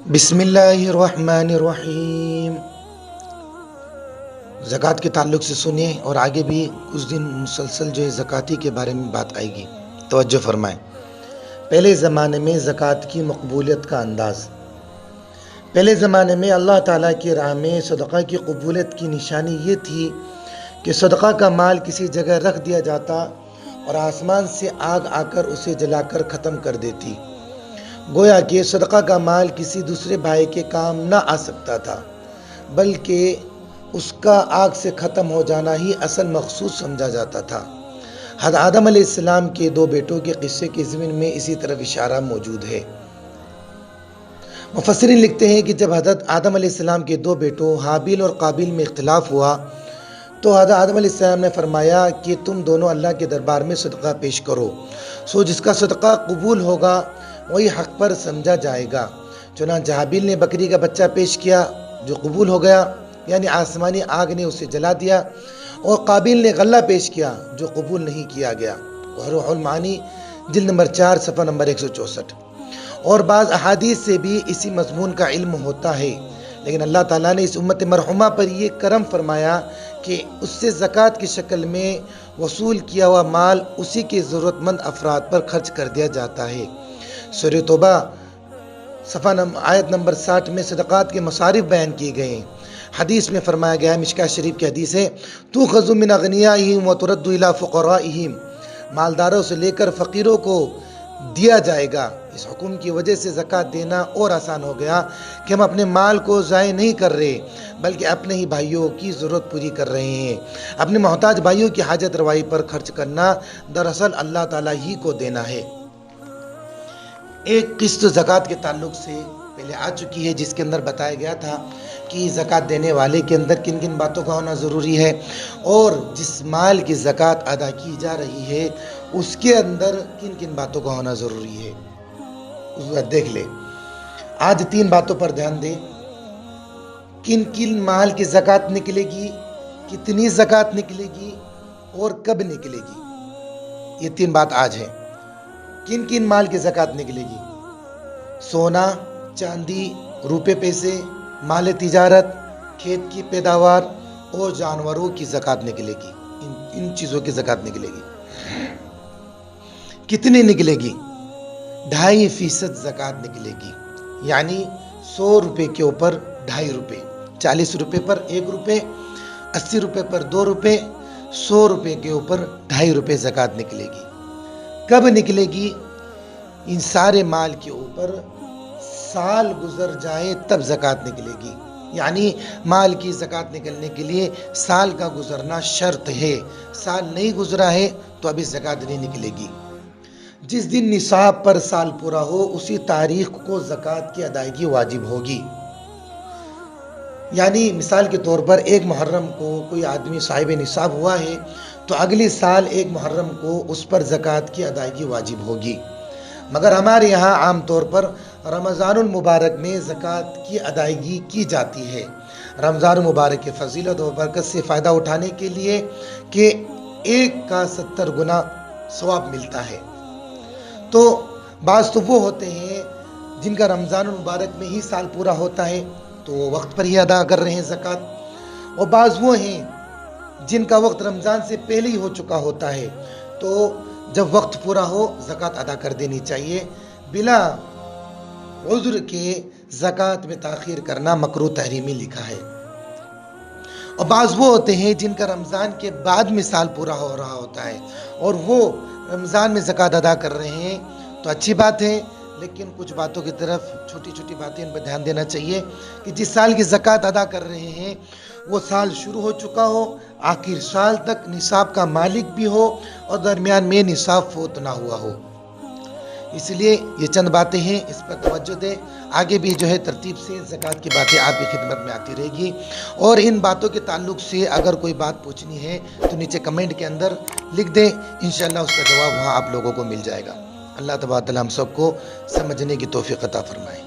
बिस्मिल्लाहिर्रहमानिर्रहीम। ज़कात के ताल्लुक़ से सुनिए और आगे भी कुछ दिन मुसलसल जो है ज़काती के बारे में बात आएगी। तवज्जो फरमाएं। पहले ज़माने में ज़कात की मकबूलियत का अंदाज़। पहले ज़माने में अल्लाह ताला की राह में सदक़ा की कबूलियत की निशानी ये थी कि सदक़ा का माल किसी जगह रख दिया जाता और आसमान से आग आकर उसे जलाकर ख़त्म कर देती। गोया कि सदक़ा का माल किसी दूसरे भाई के काम ना आ सकता था, बल्कि उसका आग से ख़त्म हो जाना ही असल मकसूद समझा जाता था। हज़रत आदम अलैहिस्सलाम के दो बेटों के क़िस्से के ज़मीन में इसी तरफ इशारा मौजूद है। मुफस्सिरीन लिखते हैं कि जब हज़रत आदम अलैहिस्सलाम के दो बेटों हाबिल और काबिल में इख्तिलाफ़ हुआ तो हज़रत आदम अलैहिस्सलाम ने फरमाया कि तुम दोनों अल्लाह के दरबार में सदक़ा पेश करो, सो जिसका सदक़ा कबूल होगा वही हक़ पर समझा जाएगा। चुनांचे हाबिल ने बकरी का बच्चा पेश किया जो कबूल हो गया, यानी आसमानी आग ने उसे जला दिया, और काबिल ने गल्ला पेश किया जो कबूल नहीं किया गया। रूहुल मानी जिल्द नंबर 4 सफ़ा नंबर 164। और बाज़ अहादीस से भी इसी मज़मून का इल्म होता है, लेकिन अल्लाह ताला ने इस उम्मत मरहुमा पर यह करम फरमाया कि उससे ज़कात की शक्ल में वसूल किया हुआ माल उसी के ज़रूरतमंद अफराद पर खर्च कर दिया जाता है। सूरह तौबा आयत नंबर 60 में सदक़ात के मसारिफ बयान किए गए हैं। हदीस में फरमाया गया है, मिशकात शरीफ की हदीस है, तुख़ज़ु मिन अग़नियाइहिम व तुरद्दु इला फ़ुक़राइहिम, मालदारों से लेकर फ़कीरों को दिया जाएगा। इस हुक्म की वजह से ज़कात देना और आसान हो गया कि हम अपने माल को ज़ाय नहीं कर रहे, बल्कि अपने ही भाइयों की ज़रूरत पूरी कर रहे हैं। अपने मोहताज भाइयों की हाजत रवाई पर खर्च करना दरअसल अल्लाह ताला ही को देना है। एक किस्त ज़कात के ताल्लुक़ से पहले आ चुकी है, जिसके अंदर बताया गया था कि ज़कात देने वाले के अंदर किन किन बातों का होना ज़रूरी है, और जिस माल की ज़कात अदा की जा रही है उसके अंदर किन किन बातों का होना ज़रूरी है, उसको देख ले। आज 3 बातों पर ध्यान दें। किन किन माल की ज़कात निकलेगी, कितनी ज़कात निकलेगी और कब निकलेगी, ये 3 बात आज है। किन किन माल की ज़कात निकलेगी? सोना, चांदी, रुपए पैसे, माल तिजारत, खेत की पैदावार और जानवरों की ज़कात निकलेगी। इन चीज़ों की ज़कात निकलेगी। कितनी निकलेगी? 2.5% ज़कात निकलेगी, यानी 100 रुपये के ऊपर 2.5 रुपये, 40 रुपये पर 1 रुपये, 80 रुपये पर 2 रुपये, 100 रुपये के ऊपर 2.5 रुपये ज़कात निकलेगी। कब निकलेगी? इन सारे माल के ऊपर साल गुजर जाए तब ज़कात निकलेगी, यानी माल की ज़कात निकलने के लिए साल का गुजरना शर्त है। साल नहीं गुजरा है तो अभी ज़कात नहीं निकलेगी। जिस दिन निसाब पर साल पूरा हो उसी तारीख को ज़कात की अदायगी वाजिब होगी। यानी मिसाल के तौर पर 1 मुहर्रम को कोई आदमी साहिब निसाब हुआ है तो अगले साल 1 मुहर्रम को उस पर ज़कात की अदायगी वाजिब होगी। मगर हमारे यहाँ आम तौर पर रमज़ानुल मुबारक में ज़कात की अदायगी की जाती है। रमज़ान मुबारक के फजीलत और बरकत से फ़ायदा उठाने के लिए कि 1 का 70 गुना सवाब मिलता है। तो बाज़ तो वो होते हैं जिनका रमज़ानुल मुबारक में ही साल पूरा होता है तो वो वक्त पर ही अदा कर रहे हैं ज़कात, और बाज़ वो हैं जिनका वक्त रमज़ान से पहले ही हो चुका होता है, तो जब वक्त पूरा हो ज़कात अदा कर देनी चाहिए। बिला उज़्र के ज़कात में ताख़ीर करना मकरूह तहरीमी लिखा है। और बाज़ वो होते हैं जिनका रमज़ान के बाद में साल पूरा हो रहा होता है और वो रमज़ान में ज़कात अदा कर रहे हैं, तो अच्छी बात है, लेकिन कुछ बातों की तरफ, छोटी छोटी बातें इन पर ध्यान देना चाहिए कि जिस साल की ज़कात अदा कर रहे हैं वो साल शुरू हो चुका हो, आखिर साल तक निसाब का मालिक भी हो और दरमियान में निसाब फौत ना हुआ हो। इसलिए ये चंद बातें हैं, इस पर तवज्जो दें। आगे भी जो है तरतीब से ज़कात की बातें आपकी खिदमत में आती रहेगी, और इन बातों के ताल्लुक़ से अगर कोई बात पूछनी है तो नीचे कमेंट के अंदर लिख दें, इंशाअल्लाह उसका जवाब वहाँ आप लोगों को मिल जाएगा। अल्लाह तबारक व तआला हम सबको समझने की तौफीक अता फरमाए।